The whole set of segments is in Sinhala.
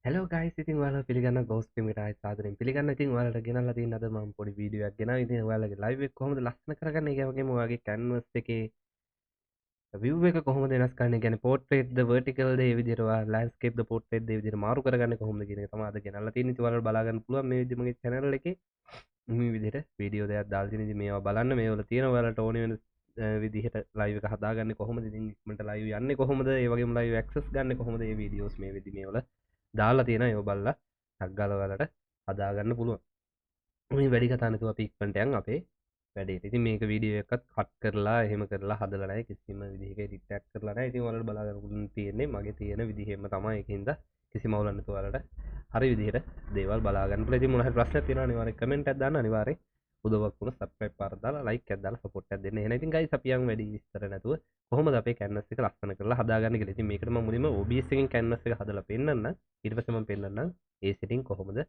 Hello guys, ඉතින් ඔයාලා පිළිගන්න Ghost Camera එකයි සාදරයෙන් පිළිගන්න. ඉතින් ඔයාලට ගෙනල්ලා තියෙන අද මම පොඩි වීඩියෝ එකක් ගෙනාවා. ඉතින් ඔයාලගේ live එක කොහොමද ලස්සන කරගන්නේ? ඒ වගේම ඔයාගේ canvas එකේ view එක කොහොමද වෙනස් කරන්නේ? ඒ කියන්නේ portrait ද vertical ද ඒ විදිහට ඔයාලා landscape ද portrait ද ඒ විදිහට මාරු කරගන්නේ කොහොමද කියන එක තමයි අද ගෙනල්ලා තියෙන්නේ. ඉතින් ඔයාලට බලා ගන්න පුළුවන් මේ විදිහ මගේ channel එකේ මේ විදිහට වීඩියෝ දෙකක් දාලා තියෙන. ඉතින් මේවා බලන්න මේවල තියෙන ඔයාලට ඕනේ වෙන විදිහට live එක හදාගන්නේ කොහොමද? ඉතින් ඉක්මනට live යන්නේ කොහොමද? ඒ වගේම live access ගන්න කොහොමද? මේ videos මේ විදිහ මේවල දාලා තියෙනවා. ඒව බලලා ටක් ගාලා ඔයාලට හදාගන්න පුළුවන්. මේ වැඩි කතා නැතුව අපි ඉක්මනට යන් අපේ වැඩේට. ඉතින් මේක වීඩියෝ එකත් කට් කරලා එහෙම කරලා හදලා නැහැ. කිසිම විදිහක එඩිට් එකක් කරලා නැහැ. ඉතින් ඔයාලට බලා ගන්න පුළුවන් තියෙන්නේ මගේ තියෙන විදිහෙම තමයි. ඒකින්ද කිසිම අවුලක් නැතුව ඔයාලට හරි විදිහට දේවල් බලා ගන්න පුළුවන්. ඉතින් මොන හරි ප්‍රශ්නයක් තියෙනවා අනිවාර්යෙන් කමෙන්ට් එකක් දාන්න. අනිවාර්යෙන් උදව්වක් වුණා සබ්ස්ක්‍රයිබ් පාරක් දාලා ලයික් එකක් දාලා සපෝට් එකක් දෙන්න. එහෙනම් ඉතින් ගයිස් අපි යන් වැඩි විස්තර නැතුව කොහොමද අපේ canvas එක ලස්සන කරලා හදාගන්නේ කියලා. ඉතින් මේකට මම මුලින්ම OBS එකෙන් canvas එක හදලා පෙන්නන්නම්. ඊට පස්සේ මම පෙන්නන්නම් ඒ setting කොහොමද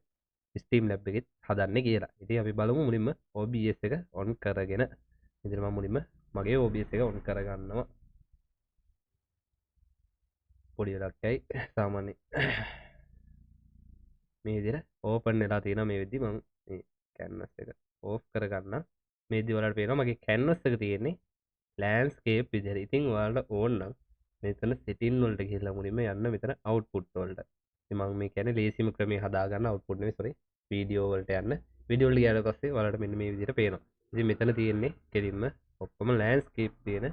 Streamlab එකෙත් හදන්නේ කියලා. ඉතින් අපි බලමු මුලින්ම OBS එක on කරගෙන. ඉතින් මම මුලින්ම මගේ OBS එක on කරගන්නවා. පොඩි වෙලක් ඇයි සාමාන්‍ය මේ විදිහට open වෙලා තියෙනවා. මේ විදිහ මම මේ canvas එක off කරගන්න. මේ විදිහ වලට පේනවා මගේ canvas එක තියෙන්නේ landscape විදිහට. ඉතින් ඔයාලට ඕන නම් මෙතන setting වලට ගිහිල්ලා මුලින්ම යන්න මෙතන output වලට. ඉතින් මම මේ කියන්නේ ලේසිම ක්‍රමයේ හදාගන්න output නෙවෙයි sorry වීඩියෝ වලට යන්න. වීඩියෝ වලට ගියාට පස්සේ ඔයාලට මෙන්න මේ විදිහට පේනවා. ඉතින් මෙතන තියෙන්නේ කෙලින්ම ඔක්කොම landscape තියෙන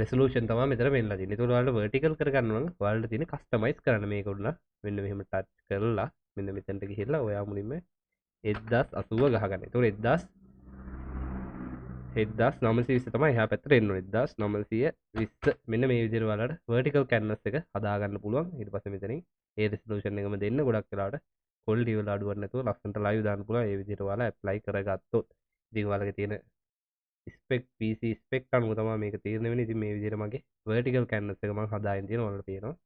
resolution තමයි මෙතන වෙන්නලා තියෙන්නේ. ඒතකොට ඔයාලට vertical කරගන්න නම් ඔයාලට තියෙන්නේ customize කරන්න මේක උඩ මෙන්න මෙහෙම touch කරලා මෙන්න මෙතනට ගිහිල්ලා ඔයා මුලින්ම 1080 ගහගන්න. ඒතකොට 1920 තමයි එහා පැත්තට එන්න ඕනේ. 1920 මෙන්න මේ විදිහට ඔයාලට vertical canvas එක හදාගන්න පුළුවන්. ඊට පස්සේ මෙතනින් ඒ resolution එකම දෙන්න ගොඩක් වෙලාවට quality වල අඩුවක් නැතුව ලස්සනට live දාන්න පුළුවන්. ඒ විදිහට ඔයාලා apply කරගත්තොත් ඉතින් ඔයාලගේ තියෙන spec PC spec අනුව තමයි මේක තීරණය වෙන්නේ. ඉතින් මේ විදිහට මගේ vertical canvas එක මම හදාගෙන තියෙනවා ඔයාලට පේනවා.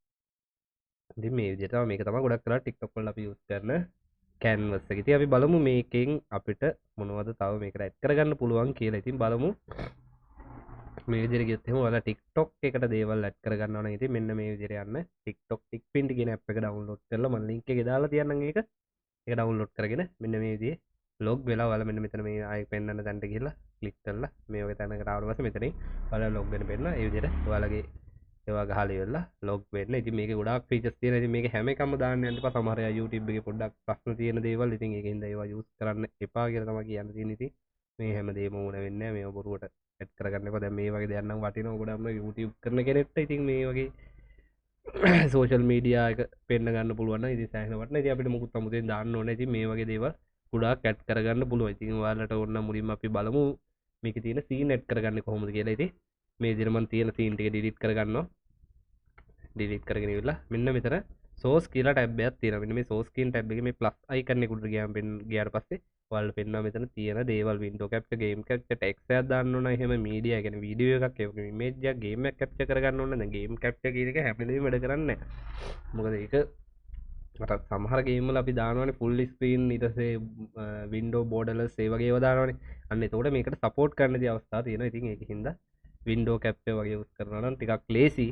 ඉතින් මේ විදිහට තමයි මේක තමයි ගොඩක් වෙලාවට TikTok වල අපි use කරන canvas එක. ඉතින් අපි බලමු මේකෙන් අපිට මොනවද තව මේකට add කරගන්න පුළුවන් කියලා. ඉතින් බලමු මේ විදිහට ගියොත් එහෙම ඔයාලා TikTok එකට දේවල් add කරගන්නවා නම් ඉතින් මෙන්න මේ විදිහට යන්න TikTok TikPint කියන app එක download කරලා මම link එකේ දාලා තියන්නම් ඒක. ඒක download කරගෙන මෙන්න මේ විදිහේ log වෙලා ඔයාලා මෙන්න මෙතන මේ ආයෙ පෙන්වන්න තැනට ගිහිල්ලා click කරලා මේ වගේ තැනකට ආවට පස්සේ මෙතනින් ඔයාලා log වෙන පෙන්න ඒ විදිහට ඔයාලගේ ඒවා ගහලා ඉවරලා log වෙන්න. ඉතින් මේකේ ගොඩාක් features තියෙනවා. ඉතින් මේකේ හැම එකම දාන්න යන්න එපා. සමහර අය YouTube එකේ පොඩ්ඩක් ප්‍රශ්න තියෙන දේවල් ඉතින් ඒකෙන්ද ඒවා use කරන්න එපා කියලා තමයි කියන්න තියෙන්නේ. ඉතින් මේ හැමදේම ඕන වෙන්නේ නැහැ. මේවා බොරුවට ඇඩ් කරගන්න එපා. දැන් මේ වගේ දෙයක් නම් වටිනවා ගොඩක්ම YouTube කරන කෙනෙක්ට. ඉතින් මේ වගේ සෝෂල් මීඩියා එක පෙන්න ගන්න පුළුවන් නම් ඉතින් සෑහෙන වටිනවා. ඉතින් අපිට මොකුත් අමුතෙන් දාන්න ඕනේ. ඉතින් මේ වගේ දේවල් ගොඩාක් ඇඩ් කරගන්න පුළුවන්. ඉතින් ඔයාලට ඕන නම් මුලින්ම අපි බලමු මේකේ තියෙන සීන් ඇඩ් කරගන්නේ කොහොමද කියලා. ඉතින් මේ විදිහට මම තියෙන සීන් ටික ඩිලීට් කරගන්නවා. ඩිලීට් කරගෙන ඉවරලා මෙන්න මෙතන source කියලා ටැබ් එකක් තියෙනවා. මෙන්න මේ source කියන ටැබ් එකේ මේ plus icon එක උඩට ගියාට පස්සේ ඔයාලට පෙන්වනවා මෙතන තියෙන දේවල් window capture game capture text එකක් දාන්න ඕන. එහෙම media කියන්නේ වීඩියෝ එකක් ඒ වගේ image එකක් game එකක් capture කරගන්න ඕන. දැන් game capture කියන එක හැම වෙලේම වැඩ කරන්නේ නැහැ. මොකද ඒක මට සමහර ගේම් වල අපි දානවනේ full screen ඊට පස්සේ window borderless ඒ වගේ ඒවා දානවනේ. අන්න එතකොට මේකට support කරන්න දී අවස්ථා තියෙනවා. ඉතින් ඒකින්ද window capture වගේ use කරනවා නම් ටිකක් lazy.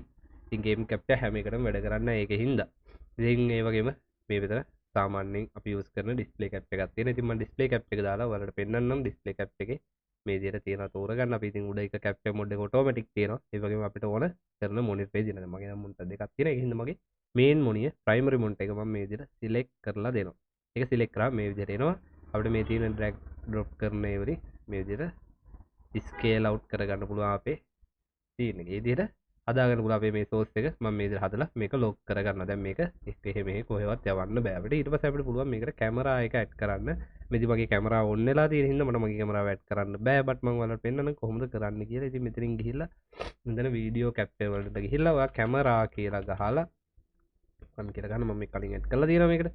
ඉතින් game capture හැම එකටම වැඩ කරන්නේ ඒකින්ද. ඉතින් ඒ වගේම මේ විතර සාමාන්‍යයෙන් අපි use කරන display cap එකක් තියෙනවා. ඉතින් මම display cap එක දාලා ඔයාලට පෙන්නන්නම් display cap එකේ මේ විදිහට තියෙනවා තෝරගන්න. අපි ඉතින් උඩ එක capture mode එක automatic තියෙනවා. ඒ වගේම අපිට ඕන කරන monitor page එක මගේ නම් monitor දෙකක් තියෙනවා. ඒකින්ද මගේ main monitor primary monitor එක මම මේ විදිහට select කරලා දෙනවා. ඒක select කරා මේ විදිහට එනවා. අපිට මේ තියෙන drag drop කරන ඒවලි මේ විදිහට scale out කරගන්න පුළුවන් අපේ scene එකේ. මේ විදිහට හදාගන්න පුළුවන් අපේ මේ source එක මම මේ විදිහට හදලා මේක lock කරගන්නවා. දැන් මේක එක එහෙම කොහෙවත් යවන්න බෑ අපිට. ඊට පස්සේ අපිට පුළුවන් මේකට කැමරා එක add කරන්න. මෙදි මගේ කැමරා on වෙලා තියෙන හින්දා මට මගේ කැමරාව add කරන්න බෑ. බට් මම ඔයාලට පෙන්නන්න කොහොමද කරන්න කියලා. ඉතින් මෙතනින් ගිහිල්ලා මෙතන වීඩියෝ capture වලට ගිහිල්ලා ඔයා කැමරා කියලා ගහලා මම කියලා ගන්න මම මේ කලින් add කරලා තියෙනවා මේකට.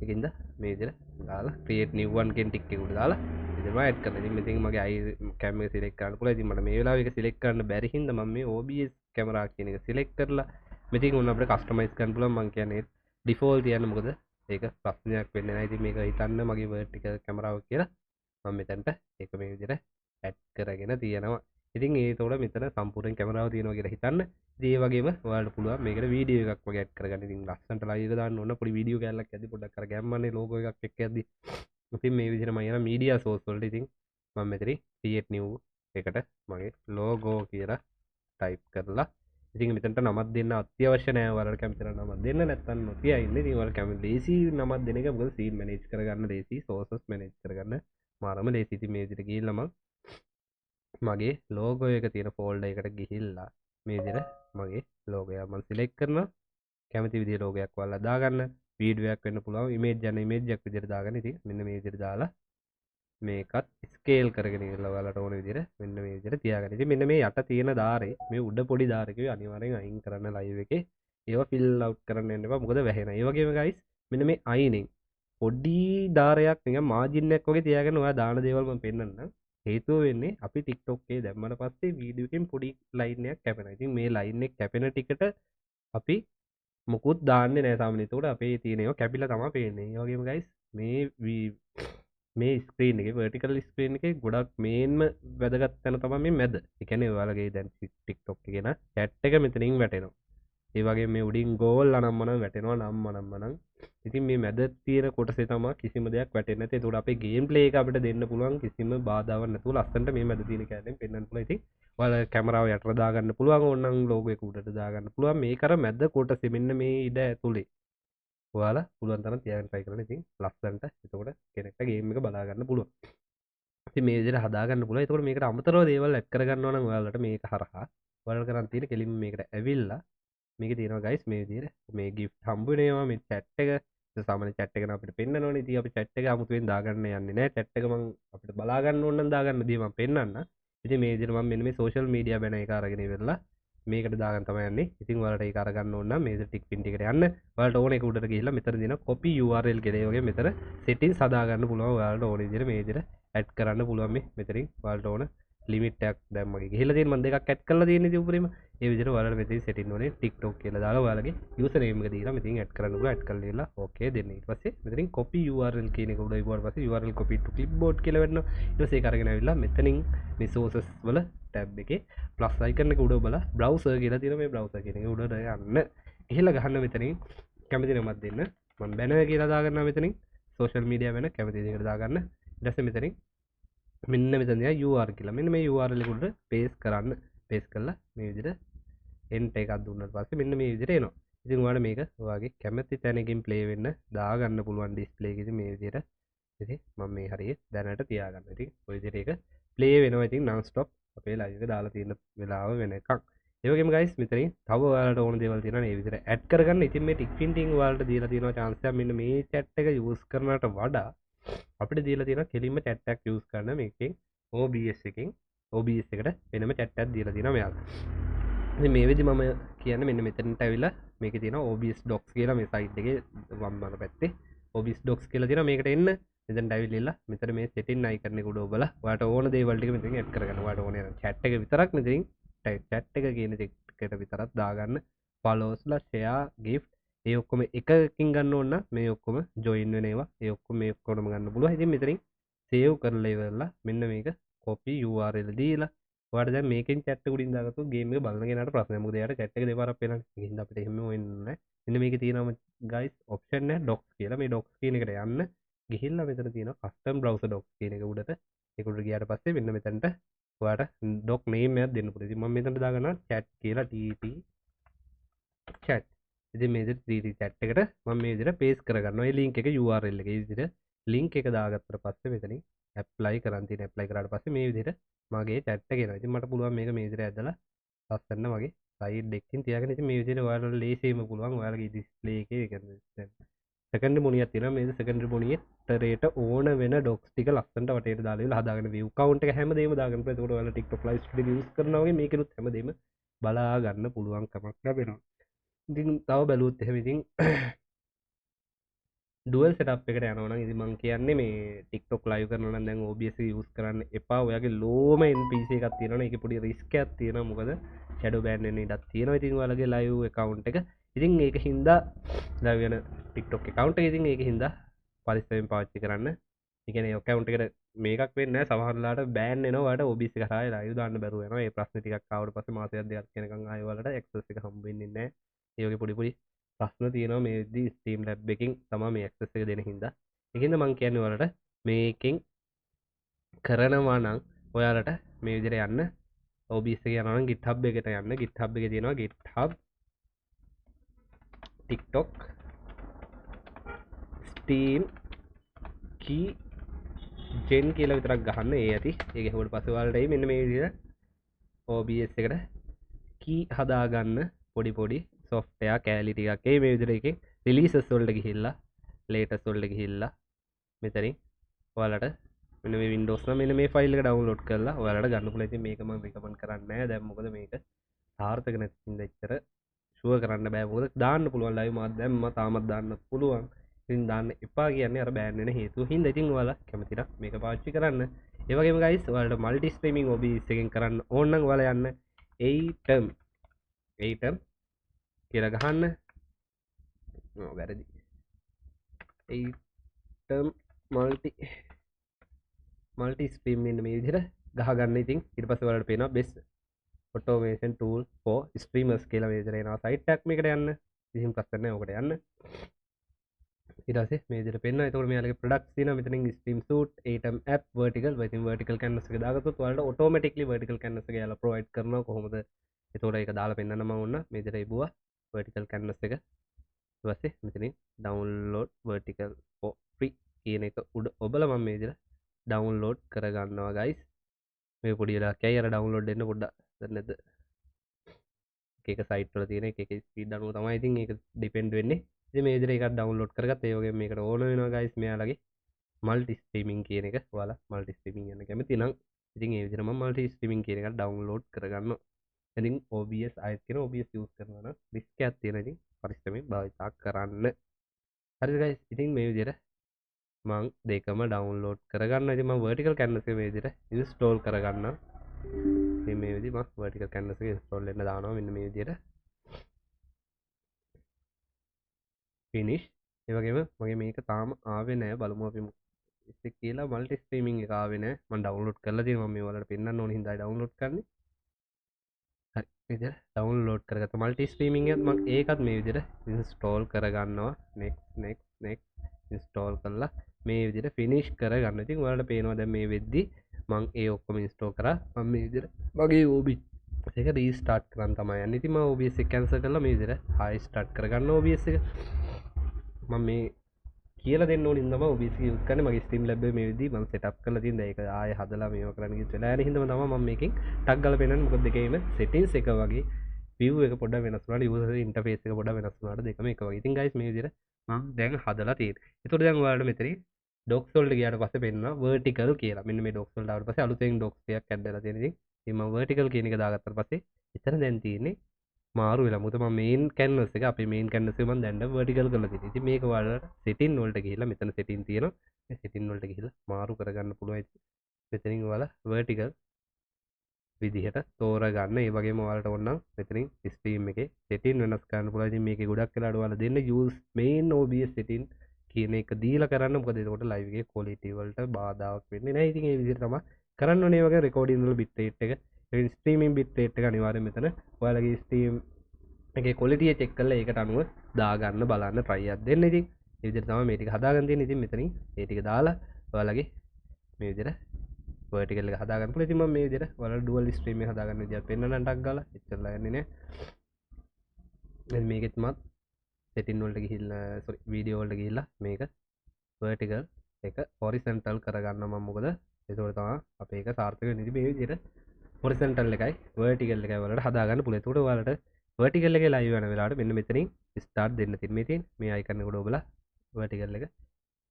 ඒකින්ද මේ විදිහට දාලා create new one කියන ටික් එක උඩ දාලා ඉතින් මම add කරනවා. ඉතින් මෙතෙන් මගේ cam එක select කරන්න පුළුවන්. ඉතින් මට මේ වෙලාවේ ඒක select කරන්න බැරි හින්දා මම මේ OBS කැමරා කියන එක select කරලා මෙතෙන් උන් අපිට customize කරන්න පුළුවන්. මම කියන්නේ default තියන්න මොකද ඒක ප්‍රශ්නයක් වෙන්නේ නැහැ. ඉතින් මේක හිතන්න මගේ vertical කැමරාව කියලා මම මෙතනට ඒක මේ විදිහට add කරගෙන තියෙනවා. ඉතින් ඒතකොට මෙතන සම්පූර්ණ කැමරාව තියෙනවා කියලා හිතන්න. ඉතින් ඒ වගේම ඔයාලට පුළුවන් මේකට වීඩියෝ එකක් වගේ ඇඩ් කරගන්න. ඉතින් ලස්සනට ලයිව් එක දාන්න ඕන පොඩි වීඩියෝ කැල්ලක් ඇද්දි පොඩ්ඩක් අර ගැම්මන්නේ ලෝගෝ එකක් එක්ක ඇද්දි. ඉතින් මේ විදිහට මම යන මීඩියා සෝස් වලට ඉතින් මම මෙතන create new එකට මගේ ලෝගෝ කියලා ටයිප් කරලා ඉතින් මෙතනට නමක් දෙන්න අත්‍යවශ්‍ය නෑ. ඔයාලට කැමති නම් නමක් දෙන්න නැත්නම් නොකිය ඉන්න. ඉතින් ඔයාලට කැමති ලේසි නමක් දෙන එක මොකද සීන් මැනේජ් කරගන්න ලේසි, සෝසස් මැනේජ් කරගන්න මාරම ලේසි. ඉතින් මේ විදිහට ගිහිල්ලා මම මගේ ලෝගෝ එක තියෙන ෆෝල්ඩර් එකට ගිහිල්ලා මේ විදිහට මගේ ලෝගෝ එක මම සිලෙක්ට් කරනවා. කැමති විදිහේ ලෝගෝ එකක් ඔයාලා දාගන්න. වීඩියෝ එකක් වෙන්න පුළුවන්. ඉමේජ් යන ඉමේජ් එකක් විදිහට දාගන්න. ඉතින් මෙන්න මේ විදිහට දාලා මේකත් ස්කේල් කරගෙන ඉවරලා ඔයාලට ඕන විදිහට මෙන්න මේ විදිහට තියාගන්න. ඉතින් මෙන්න මේ යට තියෙන දාරේ මේ උඩ පොඩි දාරකේ අනිවාර්යෙන් අයින් කරන්න ලයිව් එකේ. ඒවා ෆිල් අවුට් කරන්න යන්න එපා. මොකද වැහෙනවා. ඒ වගේම ගයිස් මෙන්න මේ අයිනින් පොඩි දාරයක් නිකන් මාජින් එකක් වගේ තියාගෙන ඔයා දාන දේවල් මම පෙන්නන්නම්. හේතුව වෙන්නේ අපි TikTok එකේ දැම්මම පස්සේ වීඩියෝ එකෙන් පොඩි ලයින් එකක් කැපෙනවා. ඉතින් මේ ලයින් එක කැපෙන ටිකට අපි මුකුත් දාන්නේ නැහැ සාමාන්‍යයෙන්. ඒකට අපේ තියෙන ඒවා කැපිලා තමයි පේන්නේ. ඒ වගේම ගයිස් මේ ස්ක්‍රීන් එකේ vertical screen එකේ ගොඩක් මේන්ම වැදගත් තැන තමයි මේ මැද. ඒ කියන්නේ ඔයාලගේ දැන් TikTok එකේ න chat එක මෙතනින් වැටෙනවා. ඒ වගේ මේ උඩින් ගෝල් අනම්මනම් වැටෙනවා නම් ඉතින් මේ මැද තියෙන කොටසේ තමයි කිසිම දෙයක් වැටෙන්නේ නැති. ඒකට අපේ ගේම් ප්ලේ එක අපිට දෙන්න පුළුවන් කිසිම බාධාවක් නැතුව ලස්සනට මේ මැද තියෙන කැලෙන් පෙන්වන්න පුළුවන්. ඉතින් ඔයාලා කැමරාව යටට දාගන්න පුළුවන්. ඕනනම් ලෝගෝ එක උඩට දාගන්න පුළුවන්. මේක අර මැද කොටසේ මෙන්න මේ ඉඩ ඇතුලේ ඔයාලා පුළුවන් තරම් තියාගන්න try කරන්න. ඉතින් ලස්සනට එතකොට කෙනෙක්ට ගේම් එක බලා ගන්න පුළුවන්. ඉතින් මේ විදිහට හදා ගන්න පුළුවන්. එතකොට මේකට අමතරව දේවල් ඇඩ් කරගන්නවා නම් ඔයාලට මේක හරහා ඔයාලා කරන් තියෙන කෙලින්ම මේකට ඇවිල්ලා මේකේ තියෙනවා guys මේ විදිහට මේ gift හම්බ වෙනවා මේ chat එක. සාමාන්‍ය chat එක නම් අපිට පෙන්නනවනේ. ඉතින් අපි chat එක 아무තෙන් දාගන්න යන්නේ නැහැ. chat එක මම අපිට බලා ගන්න ඕන නම් දාගන්න දී මම පෙන්නන්න. ඉතින් මේ විදිහට මම මෙන්න මේ social media banner එක අරගෙන ඉවරලා මේකට දාගන්න තමයි යන්නේ. ඉතින් ඔයාලට ඒක අරගන්න ඕන නම් මේ ටික් පින් ටිකට යන්න. ඔයාලට ඕන එක උඩට ගිහිල්ලා මෙතන දෙන copy URL කියලා ඒ වගේ මෙතන settings හදා ගන්න පුළුවන්. ඔයාලට ඕන විදිහට මේ විදිහට add කරන්න පුළුවන් මේ මෙතනින් ඔයාලට ඕන limit එකක් දැන් මගේ ගිහිල්ලා තියෙන මම දෙකක් add කරලා තියෙන ඉතින් උඩරින්ම ඒ විදිහට ඔයාලට මෙතන setting ඕනේ TikTok කියලා දාලා ඔයාලගේ user name එක දීලා මෙතනින් add කරන්න පුළුවන්. add කරලා ඉවරලා okay දෙන්න. ඊට පස්සේ මෙතනින් copy URL කියන එක උඩ ඉවුවාට පස්සේ URL copy to clipboard කියලා වෙනවා. ඊට පස්සේ ඒක අරගෙන ආවිල්ලා මෙතනින් මේ sources වල tab එකේ plus icon එක උඩ බලලා browser කියලා තියෙන මේ browser කියන එක උඩට යන්න. ගිහිල්ලා ගහන්න මෙතනින් කැමති නමක් දෙන්න. මම banner කියලා දාගන්නවා මෙතනින් social media banner කැමති දෙයකට දාගන්න. ඊට පස්සේ මෙතනින් මෙන්න මෙතන තියා URL කියලා. මෙන්න මේ URL එක උඩ paste කරන්න. paste කරලා මේ විදිහට enter එකක් දුන්නාට පස්සේ මෙන්න මේ විදිහට එනවා. ඉතින් ඔයාලා මේක ඔයාගේ කැමති තැනකින් play වෙන්න දාගන්න පුළුවන් display එකේදී මේ විදිහට. ඉතින් මම මේ හරිය දැනට තියාගන්න. ඉතින් ඔය විදිහට ඒක play වෙනවා. ඉතින් non stop අපේ live එක දාලා තියෙන වෙලාව වෙනකන්. ඒ වගේම guys මෙතනින් තව ඔයාලට ඕන දේවල් තියෙනවා මේ විදිහට add කරගන්න. ඉතින් මේ tick printing ඔයාලට දීලා තියෙනවා chance එකක් මෙන්න මේ chat එක use කරනවට වඩා අපිට දීලා තියෙනවා කෙලින්ම chat එකක් use කරන මේකෙන් OBS එකෙන් OBS එකට වෙනම chat එකක් දීලා තියෙනවා මෙයාලා. ඉතින් මේ වෙදි මම කියන්නේ මෙන්න මෙතනට ඇවිල්ලා මේකේ තියෙනවා OBS docs කියලා මේ site එකේ වම් බල පැත්තේ OBS docs කියලා තියෙනවා. මේකට එන්න මෙතනට ඇවිල්ලා මෙතන මේ setting icon එක උඩ ඔබලා ඔයාලට ඕන දේවල් ටික මෙතනින් add කරගන්න. ඔයාලට ඕනේ chat එක විතරක් මෙතනින් chat එක කියන එකට විතරක් දාගන්න. followsලා share gift ඒ ඔක්කොම එකකින් ගන්න ඕන නම් මේ ඔක්කොම join වෙන ඒවා ඒ ඔක්කොම මේ ඔක්කොම ගන්න පුළුවන්. ඉතින් මෙතනින් save කරලා ඉවරලා මෙන්න මේක copy URL දීලා ඔයාලට දැන් මේකෙන් chat එක උඩින් දාගත්තොත් game එක බලන කෙනාට ප්‍රශ්නයක්. මොකද එයාට chat එක දෙපාරක් වෙනවා. ඒකින්ද අපිට එහෙම වෙන්නේ නැහැ. මෙන්න මේකේ තියෙනවා guys option එක docs කියලා. මේ docs කියන එකට යන්න ගිහිල්ලා මෙතන තියෙනවා custom browser docs කියන එක උඩට. ඒක උඩට ගියාට පස්සේ මෙන්න මෙතනට ඔයාලට doc name එකක් දෙන්න පුළුවන්. ඉතින් මම මෙතනට දාගන්නවා chat කියලා TT chat. ඉතින් මේ විදිහට 3D chat එකට මම මේ විදිහට paste කරගන්නවා. මේ link එක URL එක. මේ විදිහට link එක දාගත්තට පස්සේ මෙතනින් apply කරන් තියෙන apply කරාට පස්සේ මේ විදිහට මගේ chat එක එනවා. ඉතින් මට පුළුවන් මේක මේ විදිහට ඇදලා ලස්සන මගේ side එකකින් තියාගෙන ඉතින් මේ විදිහට ඔයාලට ලේසියෙම පුළුවන් ඔයාලගේ display එකේ කියන්නේ secondary monitor තියෙනවා. මේ secondary monitor ඕන වෙන docs ටික ලස්සනට වටේට දාලා ඉවලා හදාගෙන view count එක හැමදේම දාගෙන ඉතින් ඒකට ඔයාලා TikTok live studio use කරනවා වගේ මේකෙනුත් හැමදේම බලා ගන්න පුළුවන් කමක් ලැබෙනවා. ඉතින් තව බැලුවොත් එහෙම ඉතින් dual setup එකට යනවා නම් ඉතින් මම කියන්නේ මේ TikTok live කරනවා නම් දැන් OBS use කරන්න එපා. ඔයාගේ low end PC එකක් තියෙනවනේ ඒකේ පොඩි risk එකක් තියෙනවා. මොකද shadow ban වෙන්න ඉඩක් තියෙනවා. ඉතින් ඔයාලගේ live account එක ඉතින් ඒක හින්දා live වෙන TikTok account එක ඉතින් ඒක හින්දා පරිස්සමෙන් පාවිච්චි කරන්න. ඒ කියන්නේ account එකට මේකක් වෙන්නේ නැහැ සමහරලාට බෑන් එනවා ඔයාලට OBS එක හරහා ලයිව් දාන්න බැරුව යනවා ඒ ප්‍රශ්න ටිකක් ආවට පස්සේ මාසයක් දෙකක් යනකම් ආයෙ ඔයාලට ඇක්සස් එක හම්බ වෙන්නේ නැහැ ඒ වගේ පොඩි පොඩි ප්‍රශ්න තියෙනවා මේ විදි ස්ට්‍රීම් ලැබ් එකකින් තමයි මේ ඇක්සස් එක දෙන හින්දා ඒකින්ද මම කියන්නේ ඔයාලට මේකෙන් කරනවා නම් ඔයාලට මේ විදිහට යන්න OBS එක යනවා නම් GitHub එකට යන්න GitHub එකේ තියෙනවා GitHub TikTok Steam key ජෙන් කියලා විතරක් ගහන්න ඒ ඇති ඒක හොට පස්සේ ඔයාලට එයි මෙන්න මේ විදිහට OBS එකට key හදාගන්න පොඩි පොඩි software කෑලි ටිකක් ඒ මේ විදිහට එකෙන් releases වලට ගිහිල්ලා latest වලට ගිහිල්ලා මෙතනින් ඔයාලට මෙන්න මේ Windows නම් මෙන්න මේ ෆයිල් එක download කරලා ඔයාලට ගන්න පුළුවන්. ඉතින් මේක මම recommend කරන්නේ නැහැ. දැන් මොකද මේක සාර්ථක නැති හින්දා එච්චර ෂුවර් කරන්න බෑ. මොකද දාන්න පුළුවන් live මාත් දැම්මා තාමත් දාන්න පුළුවන්. ඉතින් දාන්න එපා කියන්නේ අර බෑන් වෙන හේතුව හින්දා. ඉතින් ඔයාලා කැමති නම් මේක පාවිච්චි කරන්න. ඒ වගේම guys ඔයාලට multi streaming OBS එකෙන් කරන්න ඕන නම් ඔයාලා යන්න ATEM කියලා ගහන්න. වැරදි. ATEM multi stream මෙන්න මේ විදිහට ගහගන්න. ඉතින් ඊට පස්සේ ඔයාලට පේනවා best automation tool for streamers කියලා මේ විදිහට එනවා site tag එකකට යන්න. කිසිම ප්‍රශ්නයක් නැහැ. ඔකට යන්න. ඊට පස්සේ මේ විදිහට පෙන්නනවා. එතකොට මෙයාලගේ products තියෙනවා. මෙතනින් stream suite, ATEM app, vertical. ඉතින් vertical canvas එක දාගත්තොත් ඔයාලට automatically vertical canvas එක යාලා provide කරනවා කොහොමද? එතකොට ඒක දාලා පෙන්නන්න මම ඕන මේ විදිහට ඉබුවා vertical canvas එක. ඊට පස්සේ මෙතනින් download vertical for free කියන එක උඩ ඔබලා මම මේ විදිහට download කරගන්නවා guys. මේ පොඩි වෙලාවකයි අර download දෙන්න පොඩ්ඩක් දන්නේ නැද්ද? එක සයිට් වල තියෙන එක ස්පීඩ් අනුව තමයි ඉතින් ඒක ඩිපෙන්ඩ් වෙන්නේ. ඉතින් මේ විදිහට එකක් ඩවුන්ලෝඩ් කරගත්තා. ඒ වගේම මේකට ඕන වෙනවා guys මෙයාලගේ මල්ටි ස්ට්‍රීමින් කියන එක. ඔයාලා මල්ටි ස්ට්‍රීමින් යන කැමති නම් ඉතින් ඒ විදිහට මම මල්ටි ස්ට්‍රීමින් කියන එක ඩවුන්ලෝඩ් කරගන්නවා. ඉතින් OBS ආයෙත් කියන OBS යූස් කරනවා නම් රිස්ක් එකක් තියෙන ඉතින් පරිස්සමෙන් භාවිතා කරන්න. හරිද guys? ඉතින් මේ විදිහට මම දෙකම ඩවුන්ලෝඩ් කරගන්න. ඉතින් මම vertical canvas එක මේ විදිහට install කරගන්නවා. ඉතින් මේ විදිහට මම vertical canvas එක install වෙන්න දානවා මෙන්න මේ විදිහට. finish. ඒ වගේම මගේ මේක තාම ආවේ නැහැ. බලමු අපි ඉස්සේ කියලා මල්ටි ස්ට්‍රීමින් එක ආවේ නැහැ. මම ඩවුන්ලෝඩ් කරලා තියෙනවා. මම මේ ඔයාලට පෙන්නන්න ඕන හින්දායි ඩවුන්ලෝඩ් කරන්නේ. හරි. මේ විදිහට ඩවුන්ලෝඩ් කරගත්ත මල්ටි ස්ට්‍රීමින් එකත් මම ඒකත් මේ විදිහට ඉන්ස්ටෝල් කරගන්නවා. next ඉන්ස්ටෝල් කරලා මේ විදිහට ෆිනිෂ් කරගන්න. ඉතින් ඔයාලට පේනවා දැන් මේ වෙද්දි මම ඒ ඔක්කොම ඉන්ස්ටෝල් කරා. මම මේ විදිහට මගේ OBS එක රීස්ටාර්ට් කරන්න තමයි යන්නේ. ඉතින් මම OBS එක කැන්සල් කරලා මේ විදිහට ආයෙ ස්ටාර්ට් කරගන්න OBS එක. මම මේ කියලා දෙන්න ඕනින් තමයි OBS එක යූස් කරන්නේ. මගේ Steam Lab එකේ මේ විදිහට මම සෙටප් කරලා තියෙන. ඒක ආයෙ හදලා මේව කරන්න කිව්ව වෙලාව යන හින්දාම තමයි මම මේකෙන් ටක් ගාලා පෙන්නන්නේ. මොකද දෙකේම settings එක වගේ view එක පොඩ්ඩක් වෙනස් වුණාට user interface එක පොඩ්ඩක් වෙනස් වුණාට දෙකම එක වගේ. ඉතින් guys මේ විදිහට මම දැන් හදලා තියෙනවා. ඒතකොට දැන් ඔයාලට මෙතනින් docs වලට ගියාට පස්සේ පෙන්නනවා vertical කියලා. මෙන්න මේ docs වලට ආවට පස්සේ අලුතෙන් docs එකක් ඇඩ් වෙලා තියෙන. ඉතින් මම vertical කියන එක දාගත්තාට පස්සේ එතන දැන් තියෙන්නේ මාරු වෙලා. මොකද මම main canvas එක අපේ main canvas එක මම දැන් vertical කරලා තියෙනවා. ඉතින් මේක ඔයාලට setting වලට ගිහිල්ලා මෙතන setting තියෙනවා. මේ setting වලට ගිහිල්ලා මාරු කරගන්න පුළුවන්. මෙතනින් ඔයාලා vertical විදිහට තෝරගන්න. ඒ වගේම ඔයාලට ඕන නම් මෙතනින් stream එකේ setting වෙනස් කරන්න පුළුවන්. ඉතින් මේකේ ගොඩක් වෙලාවට ඔයාලා දෙන්න use main OBS setting කියන එක දීලා කරන්න. මොකද එතකොට live එකේ quality වලට බාධාවක් වෙන්නේ නැහැ. ඉතින් ඒ විදිහට තමයි කරන්න ඕනේ. වගේ recording වල bit rate එක ස්ට්‍රීමින් බිට් රේට් එක අනිවාර්යෙන් මෙතන ඔයාලගේ ස්ට්‍රීම් එකේ ක්වොලිටි එක චෙක් කරලා ඒකට අනුව දාගන්න බලන්න try එකක් දෙන්න. ඉතින් මේ විදිහට තමයි මේ ටික හදාගන්න තියෙන්නේ. ඉතින් මෙතනින් මේ ටික දාලා ඔයාලගේ මේ විදිහට vertical එක හදාගන්න පුළුවන්. ඉතින් මම මේ විදිහට ඔයාලට dual stream එක හදාගන්න විදිහට පෙන්නන්න ටක් ගාලා එච්චරලා යන්නේ නැහැ. දැන් මේකෙත් මත් setting වලට ගිහිල්ලා sorry video වලට ගිහිල්ලා මේක vertical එක horizontal කරගන්න මම. මොකද ඒකෝර තමයි අපේ එක සාර්ථක වෙන්නේ. ඉතින් මේ විදිහට horizontal එකයි vertical එකයි වලට හදාගන්න පුළුවන්. ඒකට ඔයාලට vertical එකේ live වෙන වෙලාවට මෙන්න මෙතනින් start දෙන්න තියෙන. මේ තියෙන මේ icon එකට ඔබලා vertical එක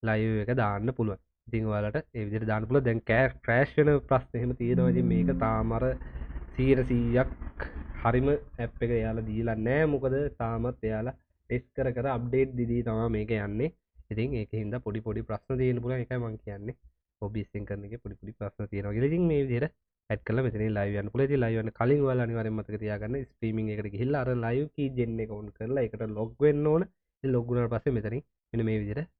live එක දාන්න පුළුවන්. ඉතින් ඔයාලට ඒ විදිහට දාන්න පුළුවන්. දැන් crash වෙන ප්‍රශ්න එහෙම තියෙනවා. ඉතින් මේක තාම අර 100%ක් හරිම app එක එයාලා දීලා නැහැ. මොකද තාමත් එයාලා test කර කර update දීදී තමයි මේක යන්නේ. ඉතින් ඒකින්ද පොඩි ප්‍රශ්න තියෙන්න පුළුවන්. ඒකයි මම කියන්නේ OBS එකෙන් කරන එකේ පොඩි ප්‍රශ්න තියෙනවා කියලා. ඉතින් මේ විදිහට ඇඩ් කරලා මෙතනින් live යන්න පුළුවන්. ඉතින් live යන්න කලින් ඔයාලා අනිවාර්යෙන් මතක තියාගන්න streaming එකට ගිහිල්ලා අර live key gen එක on කරලා ඒකට log වෙන්න ඕන. ඉතින් log වුණාට පස්සේ මෙතනින් මෙන්න මේ විදිහට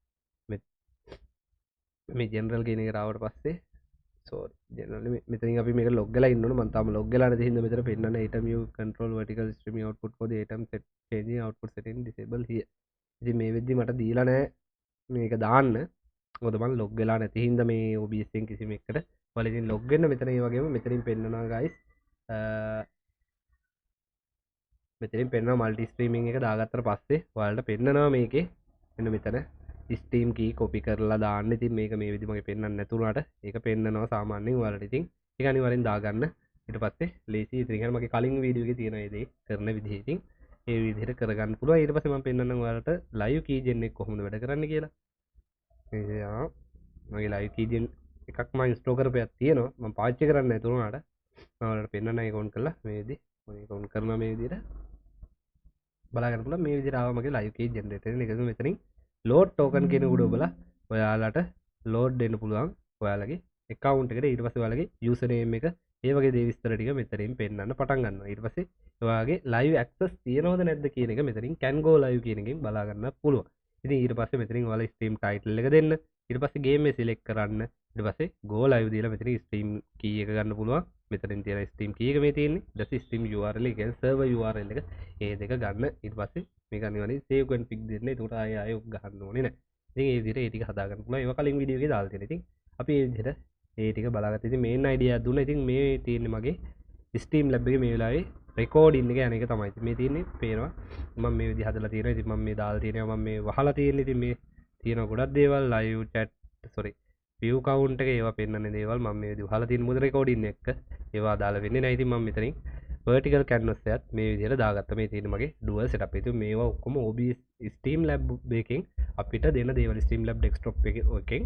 මේ general කියන එකට ආවට පස්සේ sorry generally මෙතනින් අපි මේක log වෙලා ඉන්න ඕන මම තාම log වෙලා නැති හින්දා මෙතන පෙන්නන්න item you control vertical streaming output for the item set changing output setting disable here ඉතින් මේ වෙද්දි මට දීලා නැහැ මේක දාන්න මොකද මම log වෙලා නැති හින්දා මේ OBS එකෙන් කිසිම එකකට ඔයාලා ඉතින් log වෙන්න මෙතන ඒ වගේම මෙතනින් පෙන්නනවා guys මෙතනින් පෙන්නනවා multi streaming එක දාගත්තට පස්සේ ඔයාලට පෙන්නනවා මේකේ මෙන්න මෙතන ස්ටීම් කී කොපි කරලා දාන්න. ඉතින් මේක මේ විදිහ මගේ පෙන්වන්න නැතුණාට ඒක පෙන්නනවා සාමාන්‍යයෙන් ඔයාලට. ඉතින් ඒක අනිවාර්යෙන් දාගන්න. ඊට පස්සේ ලේසි. ඉතින් මගේ කලින් වීඩියෝ එකේ තියෙන ඒ කරන විදිහ. ඉතින් ඒ විදිහට කරගන්න පුළුවන්. ඊට පස්සේ මම පෙන්වන්නම් ඔයාලට ලයිව් කීජන් එක කොහොමද වැඩ කරන්නේ කියලා. මගේ ලයිව් කීජන් එකක් මම ඉන්ස්ටෝල් කරපයක් තියෙනවා. මම පාවිච්චි කරන්නේ නැතුණාට මම ඔයාලට පෙන්වන්න ඒක ඔන් කරලා මේ විදිහ මම ඒක ඔන් කරනවා මේ විදිහට බලා ගන්න පුළුවන්. මේ විදිහට ආවා මගේ ලයිව් කී ජෙනරේටර් එක. ඒක මෙතනින් load token කියන උඩ ඔබලා ඔයාලට load දෙන්න පුළුවන් ඔයාලගේ account එකට. ඊට පස්සේ ඔයාලගේ username එක ඒ වගේ දේ විස්තර ටික මෙතනින් පෙන්නන්න පටන් ගන්නවා. ඊට පස්සේ ඔයාගේ live access තියෙනවද නැද්ද කියන එක මෙතනින් can go live කියන එකෙන් බලා ගන්න පුළුවන්. ඉතින් ඊට පස්සේ මෙතනින් ඔයාලා stream title එක දෙන්න. ඊට පස්සේ game එක select කරන්න. ඊට පස්සේ go live දීලා මෙතනින් stream key එක ගන්න පුළුවන්. මෙතනින් තියෙන stream key එක මේ තියෙන්නේ. ඊට පස්සේ stream URL එක කියන්නේ server URL එක ඒ දෙක ගන්න. ඊට පස්සේ මේක අනිවාර්යෙන් save config දෙන්න. ඒකට ආයෙ ගහන්න ඕනේ නැහැ. ඉතින් ඒ විදිහට ඒ ටික හදා ගන්න පුළුවන්. ඒවා කලින් වීඩියෝ එකේ දාලා තියෙනවා. ඉතින් අපි මේ විදිහට ඒ ටික බලාගත්තා. ඉතින් මේන් idea එකක් දුන්නා. ඉතින් මේ තියෙන්නේ මගේ Steam Lab එකේ මේ වෙලාවේ recording එක යන එක තමයි. ඉතින් මේ තියෙන්නේ පේනවා. මම මේ විදිහ හදලා තියෙනවා. ඉතින් මම මේ දාලා තියෙනවා. මම මේ වහලා තියෙන්නේ. ඉතින් මේ තියෙන ගොඩක් දේවල් live chat sorry view count එක ඒවා පෙන්වන්නේ දේවල් මම මේ විදිහ වහලා තියෙන මොකද recording එක ඒවා දාලා වෙන්නේ නැහැ. ඉතින් මම මෙතනින් vertical canvas එකත් මේ විදිහට දාගත්තා. මේ තියෙන මගේ dual setup. ඉතින් මේවා ඔක්කොම OBS Steam Lab එකෙන් අපිට දෙන දේවල් Steam Lab desktop එකෙන්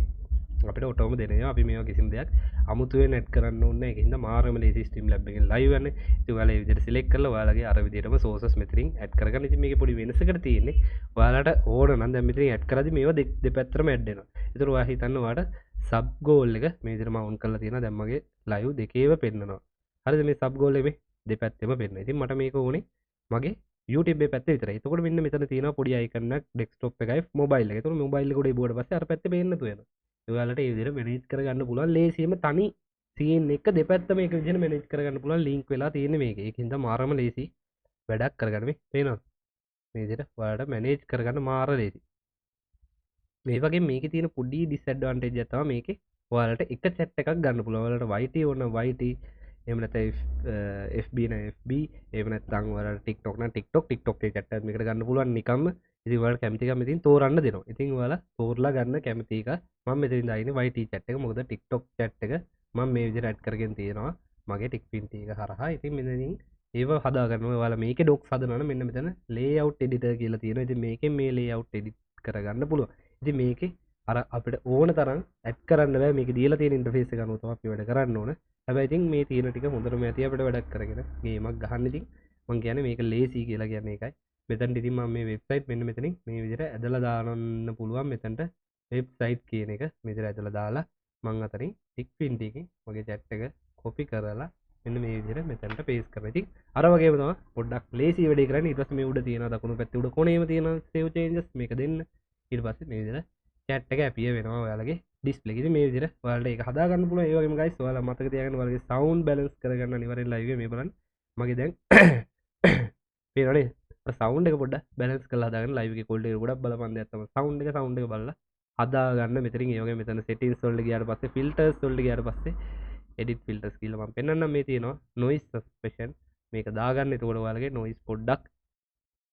අපිට ඔටෝම දෙනවා. අපි මේවා කිසිම දෙයක් අමුතුවෙන් ඇඩ් කරන්න ඕනේ නැහැ. ඒකින්ද මාරම ලේසි Steam Lab එකෙන් live යන්නේ. ඉතින් ඔයාලා මේ විදිහට select කරලා ඔයාලගේ අර විදිහටම sources මෙතනින් ඇඩ් කරගන්න. ඉතින් මේකේ පොඩි වෙනසකට තියෙන්නේ. ඔයාලට ඕන නම් දැන් මෙතනින් ඇඩ් කරද්දි මේවා දෙපැත්තටම ඇඩ් වෙනවා. ඒතර ඔයා හිතන්න ඔයාලට sub goal එක මේ විදිහට මම on කරලා තියෙනවා. දැන් මගේ live දෙකේම පෙන්නනවා. හරිද? මේ sub goal එකේ දෙපැත්තෙම පෙන්නනවා. ඉතින් මට මේක ඕනේ මගේ YouTube එකේ පැත්තේ විතරයි. එතකොට මෙන්න මෙතන තියෙනවා පොඩි icon එකක් desktop එකයි mobile එක. එතකොට mobile එක උඩ ඉබුවට පස්සේ අර පැත්තේ පේන්න තු වෙනවා. ඔයාලට ඒ විදිහට manage කරගන්න පුළුවන්. ලේසියෙම තනි scene එක දෙපැත්තම මේක විදිහට manage කරගන්න පුළුවන්. link වෙලා තියෙන්නේ මේකේ. ඒකින්ද මාරම ලේසි වැඩක් කරගන්න මේ පේනවා. මේ විදිහට ඔයාලට manage කරගන්න මාර ලේසි. මේ වගේ මේකේ තියෙන පොඩි disadvantage එක තමයි මේකේ ඔයාලට එක chat එකක් ගන්න පුළුවන්. ඔයාලට YT ඕන YT එහෙම නැත්නම් FB න FB එහෙම නැත්නම් ඔයාලට TikTok නම් TikTok එකේ chat එකක් මේකට ගන්න පුළුවන් නිකම්ම. ඉතින් ඔයාලට කැමති එකක් මෙතනින් තෝරන්න දෙනවා. ඉතින් ඔයාලා තෝරලා ගන්න කැමති එක මම මෙතනින් දාන්නේ YT chat එක. මොකද TikTok chat එක මම මේ විදිහට add කරගෙන තියෙනවා මගේ TikPint එක හරහා. ඉතින් මෙතනින් ඒව හදා ගන්නවා. ඔයාලා මේකේ docs හදනවා නම් මෙන්න මෙතන layout editor කියලා තියෙනවා. ඉතින් මේකෙන් මේ layout edit කරගන්න පුළුවන්. ඉතින් මේකේ අර අපිට ඕන තරම් ඇඩ් කරන්න බෑ. මේක දීලා තියෙන ඉන්ටර්ෆේස් එක අනුව තමයි අපි වැඩ කරන්න ඕන. හැබැයි ඉතින් මේ තියෙන ටික හොඳටම ඇති අපිට වැඩක් කරගෙන ගේමක් ගහන්න. ඉතින් මම කියන්නේ මේක ලේසි කියලා කියන්නේ ඒකයි. මෙතනට ඉතින් මම මේ වෙබ්සයිට් මෙන්න මෙතනින් මේ විදිහට ඇදලා දාන්න පුළුවන්. මෙතනට වෙබ්සයිට් කියන එක මේ විදිහට ඇදලා දාලා මම අතරින් TikPint එකකින් මගේ chat එක copy කරලා මෙන්න මේ විදිහට මෙතනට paste කරනවා. ඉතින් අර වගේම තමයි පොඩ්ඩක් ලේසි වැඩේ කරන්නේ. ඊට පස්සේ මේ උඩ තියෙනවා දකුණු පැත්තේ උඩ කොනේම තියෙනවා save changes මේක දෙන්න. ඊට පස්සේ මේ විදිහට chat එක appear වෙනවා ඔයාලගේ display එකේ. ඉතින් මේ විදිහට ඔයාලට ඒක හදා ගන්න පුළුවන්. ඒ වගේම guys ඔයාලා මතක තියාගන්න ඔයාලගේ sound balance කරගන්න අනිවාර්යෙන් live එකේ මේ බලන්න. මගේ දැන් පේනවනේ අර sound එක පොඩ්ඩක් balance කරලා හදාගන්න live එකේ quality එක ගොඩක් බලපන් දෙයක් තමයි sound එක බලලා හදා ගන්න. මෙතනින් ඒ වගේම මෙතන settings වලට ගියාට පස්සේ filters වලට ගියාට පස්සේ edit filters කියලා මම පෙන්නන්නම්. මේ තියෙනවා noise suppression මේක දාගන්න. එතකොට ඔයාලගේ noise පොඩ්ඩක්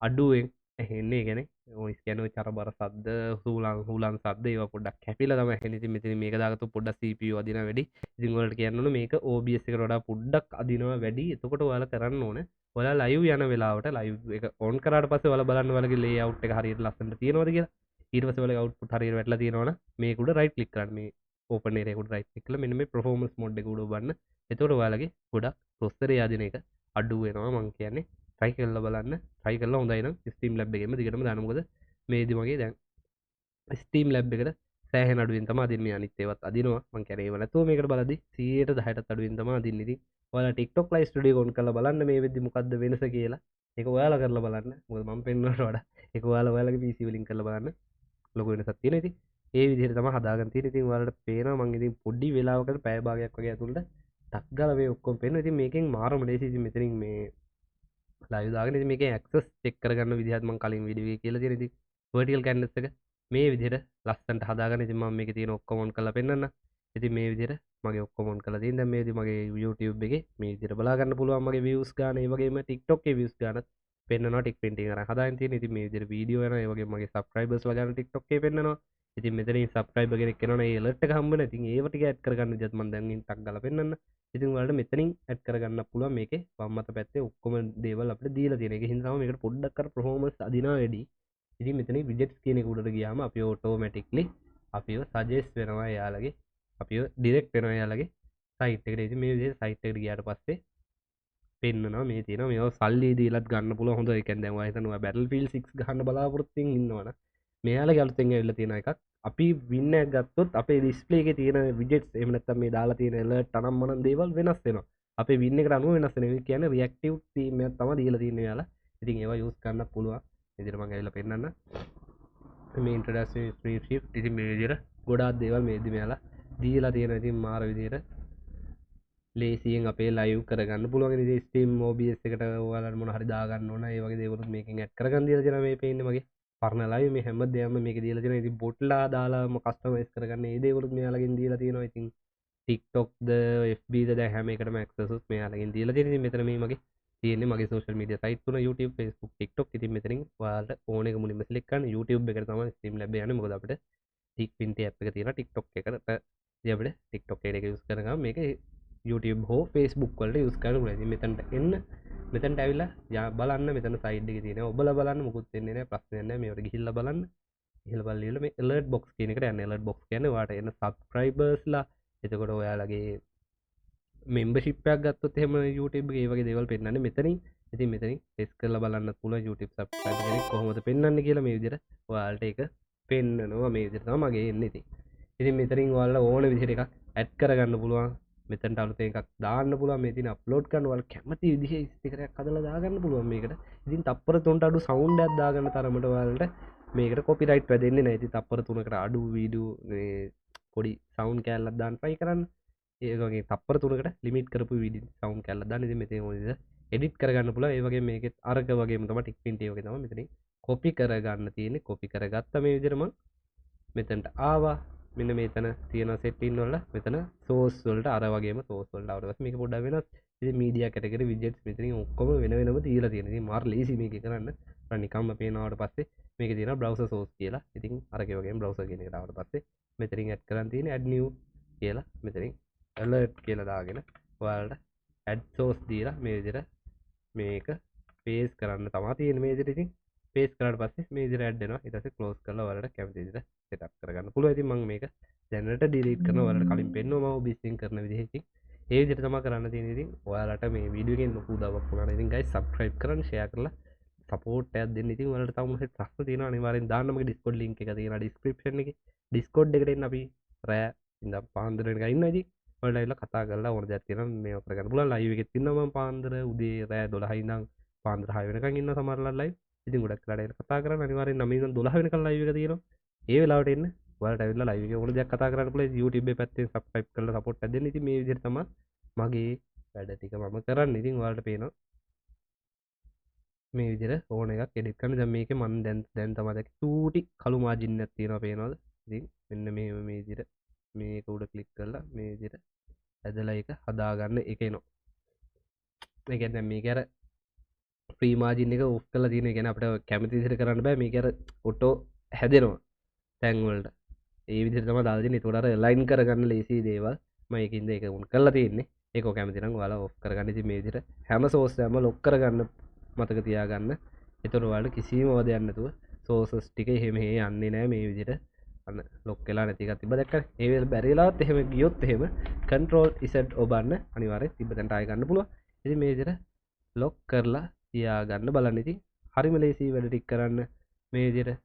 අඩුවෙන් ඇහෙන්නේ. ඒ කියන්නේ noise කියන්නේ චරබර සද්ද හුලං සද්ද ඒවා පොඩ්ඩක් කැපිලා තමයි ඇහෙන්නේ. ඉතින් මෙතන මේක දාගත්තොත් පොඩ්ඩක් CPU අදිනවා වැඩි. ඉතින් ඔයාලට කියන්න ඕන මේක OBS එකට වඩා පොඩ්ඩක් අදිනවා වැඩි. එතකොට ඔයාලා කරන්න ඕන ඔයාලා live යන වෙලාවට live එක on කරාට පස්සේ ඔයාලා බලන්න ඔයාලගේ layout එක හරියට ලස්සනට තියෙනවද කියලා. ඊට පස්සේ ඔයාලගේ output හරියට වැටලා තියෙනවනම් මේක උඩ right click කරන්න. මේ open area එක උඩ right click කරලා මෙන්න මේ performance mode එක උඩ ඔබන්න. එතකොට ඔයාලගේ ගොඩක් processor යදින එක අඩු වෙනවා මං කියන්නේ. try කරලා බලන්න. try කරලා හොඳයි නම් Steam Lab එකේම දිගටම දාන්න. මොකද මේදි මගේ දැන් Steam Lab එකට සෑහෙන අඩුවෙන් තමයි අදින්නේ. අනිත් ඒවත් අදිනවා. මං කියන්නේ ඒව නැතුව මේකට බලද්දි 110ටත් අඩුවෙන් තමයි අදින්නේ. ඉතින් ඔයාලා TikTok live studio එක on කරලා බලන්න මේ වෙද්දි මොකද්ද වෙනස කියලා. ඒක ඔයාලා කරලා බලන්න. මොකද මම පෙන්වන්නට වඩා ඒක ඔයාලගේ PC වලින් කරලා බලන්න ලොකු වෙනසක් තියෙනවා. ඉතින් ඒ විදිහට තමයි හදාගන්න තියෙන්නේ. ඉතින් ඔයාලට පේනවා මම ඉතින් පොඩි වෙලාවකට පැය භාගයක් වගේ ඇතුළත ටක් ගාලා මේ ඔක්කොම පේනවා. ඉතින් මේකෙන් මාරම ලේසි. ඉතින් මෙතනින් මේ ලයිව් දාගෙන ඉතින් මේකේ ඇක්සස් චෙක් කරගන්න විදිහත් මම කලින් වීඩියෝ එකේ කියලා තියෙනවා. ඉතින් vertical canvas එක මේ විදිහට ලස්සනට හදාගන්න. ඉතින් මම මේකේ තියෙන ඔක්කොම ඔන් කරලා පෙන්නන්න. ඉතින් මේ විදිහට මගේ ඔක්කොම ඔන් කරලා තියෙන. දැන් මේ විදිහට මගේ YouTube එකේ මේ විදිහට බලා ගන්න පුළුවන් මගේ views ගන්න. ඒ වගේම TikTok එකේ views ගන්නත් පෙන්නනවා. ටික් printing අරන් හදාගෙන තියෙන. ඉතින් මේ විදිහට වීඩියෝ එනවා. ඒ වගේම මගේ subscribers ලා ගන්න TikTok එකේ පෙන්නනවා. ඉතින් මෙතනින් subscriber කෙනෙක් එනවනේ ඒ alert එක හම්බ වෙන. ඉතින් ඒව ටික ඇඩ් කරගන්න විදිහත් මම දැන් ටක් ගාලා පෙන්නන්න. ඉතින් ඔයාලට මෙතනින් ඇඩ් කරගන්න පුළුවන් මේකේ වම් අත පැත්තේ ඔක්කොම දේවල් අපිට දීලා තියෙන. ඒක හින්දා තමයි මේකට පොඩ්ඩක් අර performance අදිනවා වැඩි. ඉතින් මෙතනින් widgets කියන එක උඩට ගියාම අපි automatically අපිව suggest වෙනවා එයාලගේ අපිව direct වෙනවා එයාලගේ site එකට. ඉතින් මේ විදිහට site එකට ගියාට පස්සේ පෙන්නනවා මේ තියෙනවා මේවා සල්ලි දීලත් ගන්න පුළුවන්. හොඳ ඒ කියන්නේ දැන් ඔයා හිතනවා Battlefield 6 ගහන්න බලාපොරොත්තු වෙමින් ඉන්නවනම් මෙයාලගේ අලුතෙන් ඇවිල්ලා තියෙන එකක් අපි වින් එකක් ගත්තොත් අපේ ඩිස්ප්ලේ එකේ තියෙන widgets එහෙම නැත්නම් මේ දාලා තියෙන alert අනම්මනම් දේවල් වෙනස් වෙනවා. අපේ වින් එකට අනුව වෙනස් වෙනවා. ඒ කියන්නේ reactive theme එකක් තමයි දීලා තියෙන්නේ යාලා. ඉතින් ඒවා use කරන්න පුළුවන්. විදිහට මම ඇවිල්ලා පෙන්නන්න. මේ introduction free shift ඉතින් මේ විදිහට ගොඩාක් දේවල් මේදි මෙයාලා දීලා තියෙනවා. ඉතින් මාර විදිහට ලේසියෙන් අපේ live කරගන්න පුළුවන්. ඉතින් stream OBS එකට ඔයාලට මොන හරි දාගන්න ඕන. ඒ වගේ දේවලුත් මේකෙන් add කරගන්න දීලා තියෙනවා. මේ පේන්නේ මගේ පරණ live මේ හැම දෙයක්ම මේකේ දීලා තියෙනවා. ඉතින් botලා දාලාම customize කරගන්න මේ දේවලුත් මෙයාලගෙන් දීලා තියෙනවා. ඉතින් TikTok ද FB ද දැන් හැම එකටම access උත් මෙයාලගෙන් දීලා තියෙනවා. ඉතින් මෙතන මේ මගේ තියෙන්නේ මගේ social media site තුන YouTube Facebook TikTok. ඉතින් මෙතනින් ඔයාලට ඕන එක මුලින්ම select කරන්න. YouTube එකට තමයි Streamlab යන්නේ. මොකද අපිට TikPinty app එක තියෙනවා. TikTok එකට ඉතින් අපිට TikTok එක use කරගම මේක YouTube හෝ Facebook වලට use කරන්න පුළුවන්. ඉතින් මෙතනට එන්න මෙතනට ඇවිල්ලා බලන්න මෙතන side එකේ තියෙනවා. ඔබලා බලන්න මුකුත් වෙන්නේ නැහැ. ප්‍රශ්නයක් නැහැ. මේවට ගිහිල්ලා බලන්න. ගිහිල්ලා බලලා මේ alert box කියන එකට යන්න. alert box කියන්නේ ඔයාලට එන subscribers ලා එතකොට ඔයාලගේ membership එකක් ගත්තොත් එහෙම YouTube එකේ ඒ වගේ දේවල් පෙන්නන්නේ මෙතනින්. ඉතින් මෙතනින් test කරලා බලන්නත් පුළුවන් YouTube subscribe කෙනෙක් කොහොමද පෙන්වන්නේ කියලා මේ විදිහට ඔයාලට ඒක පෙන්නනවා. මේ විදිහට තමයි මගේ එන්නේ. ඉතින් මෙතනින් ඔයාලා ඕන විදිහට එකක් add කරගන්න පුළුවන්. මෙතනට අලුතෙන් එකක් දාන්න පුළුවන්. මේ තියෙන අප්ලෝඩ් කරන ඔයාලා කැමති විදිහේ ස්ටිකර් එකක් හදලා දාගන්න පුළුවන් මේකට. ඉතින් තප්පර 3ට අඩු සවුන්ඩ් එකක් දාගන්න තරමට ඔයාලට මේකට කොපිරයිට් වැදෙන්නේ නැහැ. ඉතින් තප්පර 3කට අඩු වීඩියෝ මේ පොඩි සවුන්ඩ් කෑල්ලක් දාන්න try කරන්න. ඒ වගේ තප්පර 3කට ලිමිට් කරපු වීඩියෝ සවුන්ඩ් කෑල්ලක් දාන්න. ඉතින් මෙතන ඕනෙද එඩිට් කරගන්න පුළුවන්. ඒ වගේ මේකෙත් අරක වගේම තමයි TikPinty වගේ තමයි මෙතනින් කොපි කරගන්න තියෙන්නේ. කොපි කරගත්ත මේ විදිහට මම මෙතනට ආවා. මෙන්න මෙතන තියෙන setting වල මෙතන source වලට අර වගේම source වලට ආවට පස්සේ මේක පොඩ්ඩක් වෙනස්. ඉතින් media category widgets මෙතනින් ඔක්කොම වෙන වෙනම තියලා තියෙනවා. ඉතින් මාර ලේසි මේක කරන්න. අර නිකම්ම පේනවට පස්සේ මේකේ තියෙනවා browser source කියලා. ඉතින් අරගේ වගේම browser කියන එකට ආවට පස්සේ මෙතනින් add කරන් තියෙන්නේ add new කියලා. මෙතනින් alert කියලා දාගෙන ඔයාලට add source දීලා මේ විදිහට මේක paste කරන්න තමයි තියෙන්නේ මේ විදිහට. ඉතින් paste කරාට පස්සේ මේ විදිහට add වෙනවා. ඊට පස්සේ close කරලා ඔයාලට කැමති විදිහට setup කරගන්න පුළුවන්. ඉතින් මම මේක දැනට delete කරනවා. ඔයාලට කලින් පෙන්නුවා මම OBS කරන විදිහ. ඉතින් ඒ විදිහට තමයි කරන්න තියෙන්නේ. ඉතින් ඔයාලට මේ වීඩියෝ එකෙන් ලොකු උදව්වක් වුණා. ඉතින් guys subscribe කරන්න, share කරලා support එකක් දෙන්න. ඉතින් ඔයාලට තව මොකද ප්‍රශ්න තියෙනවා අනිවාර්යෙන් දාන්න. මගේ Discord link එක තියෙනවා description එකේ. Discord එකට එන්න අපි රෑ ඉඳන් පාන්දර වෙනකන් ඉන්නවා. ඉතින් ඔයාලට ඇවිල්ලා කතා කරලා ඕන දෙයක් තියෙනවා මේව කරගන්න පුළුවන්. live එකෙත් ඉන්නවා මම පාන්දර උදේ රෑ 12 ඉඳන් පාන්දර 6 වෙනකන් ඉන්නවා සමහරවල් live. ඉතින් ගොඩක් වෙලාවට කතා කරන්න අනිවාර්යෙන් 9 ඉඳන් 12 වෙනකන් live එක තියෙනවා. ඒ වෙලාවට එන්න ඔයාලට ඇවිල්ලා live එකේ ඕන දෙයක් කතා කරන්න පුළුවන්. YouTube එකේ පැත්තෙන් subscribe කරලා support එකක් දෙන්න. ඉතින් මේ විදිහට තමයි මගේ වැඩ ටික මම කරන්නේ. ඉතින් ඔයාලට පේනවා මේ විදිහට ඕන එකක් edit කරන්න. දැන් මේකේ මම දැන් තමයි දැක්කේ චූටි කළු margin එකක් තියෙනවා පේනවද? ඉතින් මෙන්න මේ විදිහට මේක උඩ click කරලා මේ විදිහට ඇදලා ඒක හදාගන්න එක එනවා. ඒ කියන්නේ දැන් මේක අර free margin එක off කරලා තියෙන. ඒ කියන්නේ අපිට කැමති විදිහට කරන්න බෑ. මේක අර auto හැදෙනවා තැන් වලට. ඒ විදිහට තමයි දාලා තියෙන්නේ. ඒකට අර align කරගන්න ලේසි දේවල් මම ඒකින්ද ඒක උන් කරලා තියෙන්නේ. ඒක කැමති නම් ඔයාලා off කරගන්න. ඉතින් මේ විදිහට හැම source එකම lock කරගන්න මතක තියාගන්න. ඒතර ඔයාලට කිසිම වදයක් නැතුව sources ටික එහෙම යන්නේ නැහැ මේ විදිහට. අන්න lock වෙලා නැති එකක් තිබ්බ දැක්කද? ඒ වෙලාව බැරි වෙලාවත් එහෙම ගියොත් එහෙම control z ඔබන්න අනිවාර්යෙන් තිබ්බ තැනට ආයෙ ගන්න පුළුවන්. ඉතින් මේ විදිහට lock කරලා තියාගන්න බලන්න. ඉතින් හරිම ලේසි වැඩ ටික කරන්න මේ විදිහට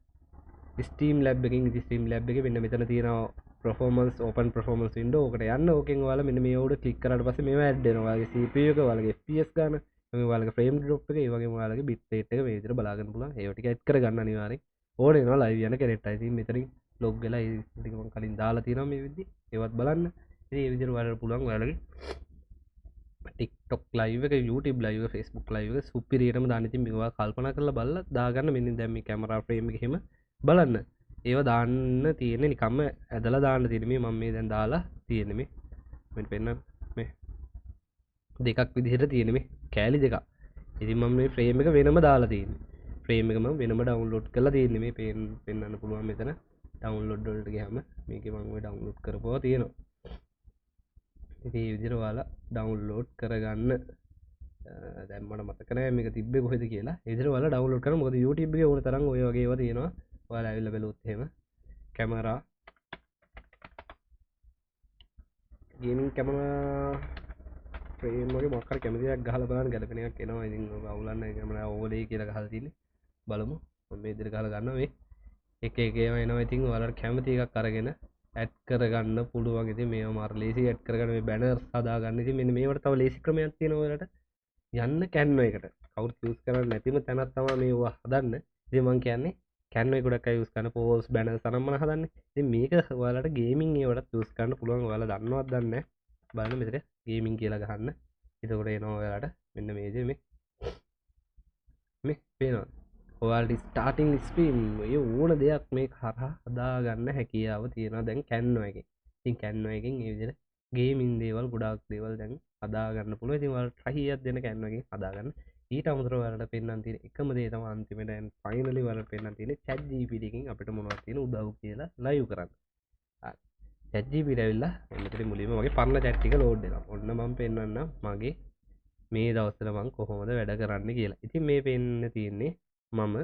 Streamlab එකකින්. ඉතින් Streamlab එකේ මෙන්න මෙතන තියෙනවා performance open performance window. ඔකට යන්න. ඕකෙන් ඔයාලා මෙන්න මේ උඩ click කරාට පස්සේ මේවා add වෙනවා. ඔයාලගේ CPU එක, ඔයාලගේ FPS ගන්න, ඔයාලගේ frame drop එක, ඒ වගේම ඔයාලගේ bit rate එක මේ විදිහට බලා ගන්න පුළුවන්. ඒව ටික add කරගන්න අනිවාර්යෙන් ඕනේ වෙනවා live යන කෙනෙක්ට. ඉතින් මෙතනින් ලොග් වෙලා ඒ ටික මම කලින් දාලා තියෙනවා මේ විදිහේ. ඒවත් බලන්න. ඉතින් මේ විදිහට ඔයාලට පුළුවන් ඔයාලගේ TikTok live එක, YouTube live එක, Facebook live එක සුපිරියටම දාන්න. ඉතින් මේවා කල්පනා කරලා බලලා දාගන්න. මෙන්න දැන් මේ කැමරා ෆ්‍රේම් එක එහෙම බලන්න. ඒවා දාන්න තියෙන්නේ නිකම්ම ඇදලා දාන්න තියෙන්නේ. මේ මම මේ දැන් දාලා තියෙන්නේ මේ. මෙන්න පෙන්නන්න මේ දෙකක් විදිහට තියෙන්නේ මේ කෑලි දෙකක්. ඉතින් මම මේ ෆ්‍රේම් එක වෙනම දාලා තියෙන්නේ. ෆ්‍රේම් එක මම වෙනම ඩවුන්ලෝඩ් කරලා තියෙන්නේ. මේ පෙන්නන්න පුළුවන් මෙතන ඩවුන්ලෝඩ් වලට ගියාම මේකේ මම ඔය ඩවුන්ලෝඩ් කරපුවා තියෙනවා. ඉතින් මේ විදිහට ඔයාලා ඩවුන්ලෝඩ් කරගන්න. දැන් මට මතක නැහැ මේක තිබ්බේ කොහෙද කියලා. ඒ විදිහට ඔයාලා ඩවුන්ලෝඩ් කරන්න. මොකද YouTube එකේ ඕන තරම් ඔය වගේ ඒවා තියෙනවා. ඔයාලා ඇවිල්ලා බලුවොත් එහෙම කැමරා ගේමින් කැමරා ෆ්‍රේම් වගේ මොකක් හරි කැමති එකක් ගහලා බලන්න ගැලපෙන එකක් එනවා. ඉතින් ඔබ අවුලන්න කැමරා ඕවර්ලේ කියලා ගහලා තියෙන්නේ. බලමු. මම මේ විදිහට ගහලා ගන්නවා මේ එක එක ඒවා එනවා. ඉතින් ඔයාලට කැමති එකක් අරගෙන ඇඩ් කරගන්න පුළුවන්. ඉතින් මේවා මාර ලේසි ඇඩ් කරගන්න මේ බැනර්ස් හදාගන්න. ඉතින් මෙන්න මේවට තව ලේසි ක්‍රමයක් තියෙනවා ඔයාලට. යන්න Canva එකට. කවුරුත් යූස් කරන්නේ නැතිම තැනක් තමයි මේවා හදන්න. ඉතින් මම කියන්නේ Canva එක ගොඩක් අය යූස් කරන පෝස් බැනර්ස් අනම්මන හදන්නේ. ඉතින් මේක ඔයාලට ගේමින් ඒවටත් යූස් කරන්න පුළුවන්. ඔයාලා දන්නවද දන්නේ නැහැ. බලන්න මෙතන ගේමින් කියලා ගහන්න. එතකොට එනවා ඔයාලට මෙන්න මේ විදිහේ මේ පේනවා. ඔයාලට ස්ටාර්ටින් ස්ක්‍රීන් මේ ඕන දෙයක් මේ කරා හදාගන්න හැකියාව තියෙනවා දැන් Canva එකේ. ඉතින් Canva එකෙන් මේ විදිහට ගේමින් දේවල් ගොඩාක් දේවල් දැන් හදාගන්න පුළුවන්. ඉතින් ඔයාලට try එකක් දෙන්න Canva එකෙන් හදාගන්න. ඊට අමතරව ඔයාලට පෙන්වන්න තියෙන එකම දේ තමයි අන්තිමට දැන් ෆයිනලි ඔයාලට පෙන්වන්න තියෙන්නේ ChatGPT එකෙන් අපිට මොනවද තියෙන උදව් කියලා ලයිව් කරන්න. ChatGPT ඇවිල්ලා මෙතන මුලින්ම මගේ පරණ chat ටික ලෝඩ් වෙනවා. ඔන්න මම පෙන්වන්නම් මගේ මේ දවස්වල මම කොහොමද වැඩ කරන්නේ කියලා. ඉතින් මේ පෙන්න තියෙන්නේ මම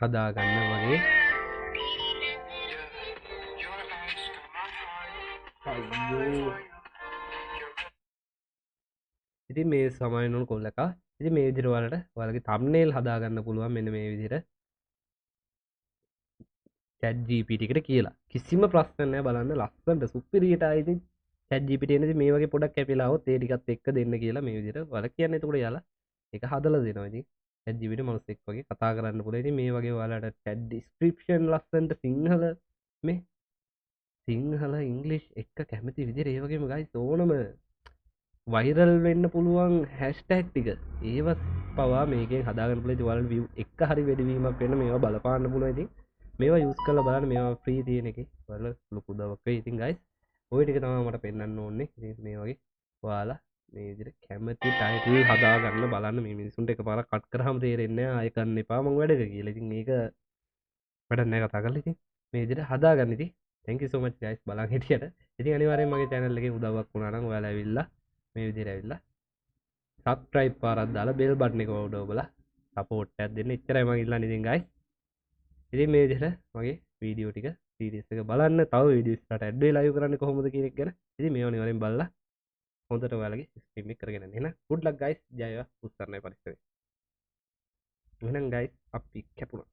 හදාගන්න වගේ ඉතින් මේ සමාන වුණු කොල්ල එකා. ඉතින් මේ විදිහට ඔයාලගේ thumbnail හදාගන්න පුළුවන් මෙන්න මේ විදිහට ChatGPT එකට කියලා. කිසිම ප්‍රශ්නයක් නැහැ බලන්න ලස්සනට සුපිරියට ආයි ඉතින් ChatGPT එන්නේ මේ වගේ පොඩක් කැපිලා આવොත් ඒ ටිකත් එක්ක දෙන්න කියලා මේ විදිහට ඔයාලා කියන්නේ. එතකොට යාලා ඒක හදලා දෙනවා. ඉතින් ChatGPT මනුස්සෙක් වගේ කතා කරන්න පුළුවන්. ඉතින් මේ වගේ ඔයාලට chat description ලස්සනට සිංහල ඉංග්ලිෂ් එක කැමති විදිහට ඒ වගේම guys ඕනම වයිරල් වෙන්න පුළුවන් හැෂ්ටැග් ටික ඒව පවා මේකෙන් හදාගන්න පුළුවන්. ඉතින් ඔයාලට view එක හරි වැඩිවීමක් වෙන මේවා බලපාන්න පුළුවන්. ඉතින් මේවා යූස් කරලා බලන්න. මේවා ෆ්‍රී තියෙන එකේ ඔයාලා ලොකු උදව්වක් වෙයි. ඉතින් guys ওই ටික තමයි මට පෙන්වන්න ඕනේ. ඉතින් මේ වගේ ඔයාලා මේ විදිහට කැමති ටයිටල් හදාගන්න බලන්න. මේ මිනිසුන්ට එකපාරක් කට් කරාම තේරෙන්නේ නැහැ ආයෙ කරන්න එපා මම වැඩක කියලා. ඉතින් මේක වැඩක් නැහැ කතා කරලා. ඉතින් මේ විදිහට හදාගන්න. ඉතින් thank you so much guys බලන් හිටියට. ඉතින් අනිවාර්යෙන් මගේ channel එකෙන් උදව්වක් වුණා නම් ඔයාලා ඇවිල්ලා මේ විදිහට ඇවිල්ලා subscribe පාරක් දාලා bell button එක උඩ ඔබලා support එකක් දෙන්න. එච්චරයි මම ඉල්ලන්නේ ඉතින් guys. ඉතින් මේ විදිහට මගේ වීඩියෝ ටික සීරීස් එක බලන්න. තව වීඩියෝස් වලට ඇඩ් වෙලා ලයිව් කරන්නේ කොහොමද කියන එක ගැන. ඉතින් මේවා අනිවාර්යෙන් බලලා හොඳට ඔයාලගේ ස්ට්‍රීම් එක කරගෙන යන්න. එහෙනම් good luck guys. ජය වේවා උත්සන්නයි පරිස්සමෙන්. එහෙනම් guys අපි කැපුණා.